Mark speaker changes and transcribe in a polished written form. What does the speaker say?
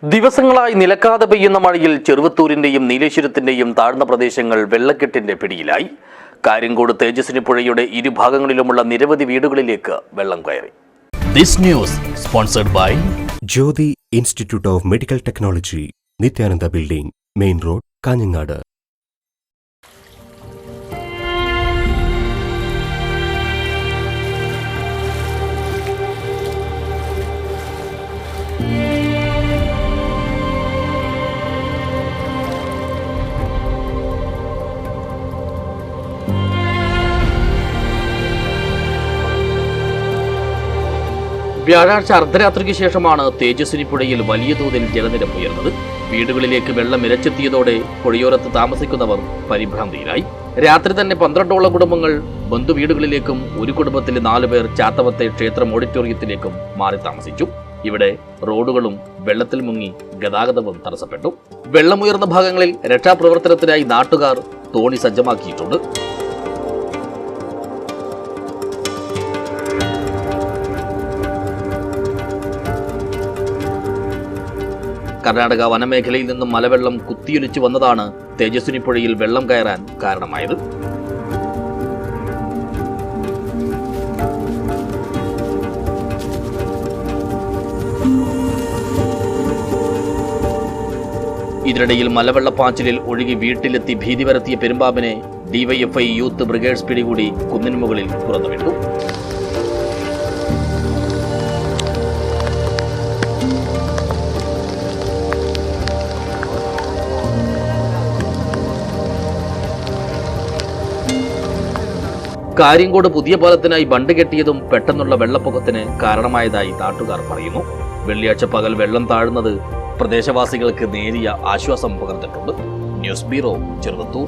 Speaker 1: ദിവസങ്ങളായി നിലക്കാതെ പെയ്യുന്ന മഴയിൽ ചെറുവത്തൂരിന്റെയും നീലേശ്വരത്തിന്റെയും താഴ്ന്ന പ്രദേശങ്ങൾ വെള്ളക്കെട്ടിന്റെ പിടിയിലായി. കാര്യങ്കോട് തേജസ്വിനി പുഴയുടെ ഇരുഭാഗങ്ങളിലുമുള്ള നിരവധി വീടുകളിലേക്ക് വെള്ളം കയറി.
Speaker 2: This news sponsored by
Speaker 3: Jyothi institute of medical technology, Nithyananda building, main road, Kanhangad.
Speaker 1: വ്യാഴാഴ്ച അർദ്ധരാത്രിക്ക് ശേഷമാണ് തേജസ്വിനി പുഴയിൽ വലിയ തോതിൽ ജലനിരപ്പ് ഉയർന്നത്. വീടുകളിലേക്ക് വെള്ളം ഇരച്ചെത്തിയതോടെ പുഴയോരത്ത് താമസിക്കുന്നവർ പരിഭ്രാന്തിയിലായി. രാത്രി തന്നെ 12ഓളം കുടുംബങ്ങൾ ബന്ധുവീടുകളിലേക്കും ഒരു കുടുംബത്തിലെ 4 പേർ ചാത്തവത്തെ ക്ഷേത്രം ഓഡിറ്റോറിയത്തിലേക്കും മാറി താമസിച്ചു. ഇവിടെ റോഡുകളും വെള്ളത്തിൽ മുങ്ങി ഗതാഗതവും തടസ്സപ്പെട്ടു. വെള്ളമുയർന്ന ഭാഗങ്ങളിൽ രക്ഷാപ്രവർത്തനത്തിനായി നാട്ടുകാർ തോണി സജ്ജമാക്കിയിട്ടുണ്ട്. കർണാടക വനമേഖലയിൽ നിന്നും മലവെള്ളം കുത്തിയൊലിച്ചു വന്നതാണ് തേജസ്വിനി പുഴയിൽ വെള്ളം കയറാൻ കാരണമായത്. ഇതിനിടയിൽ മലവെള്ളപ്പാച്ചിലിൽ ഒഴുകി വീട്ടിലെത്തി ഭീതി പരത്തിയ പെരുമ്പാമ്പിനെ ഡിവൈഎഫ്ഐ യൂത്ത് ബ്രിഗേഡ്സ് പിടികൂടി കുന്നിന് മുകളിൽ തുറന്നുവിട്ടു. കാര്യങ്കോട് പുതിയ പാലത്തിനായി ബണ്ട് കെട്ടിയതും പെട്ടെന്നുള്ള വെള്ളപ്പൊക്കത്തിന് കാരണമായതായി നാട്ടുകാർ പറയുന്നു. വെള്ളിയാഴ്ച പകൽ വെള്ളം താഴുന്നത് പ്രദേശവാസികൾക്ക് നേരിയ ആശ്വാസം പകർന്നിട്ടുണ്ട്. News bureau, Cheruvathur.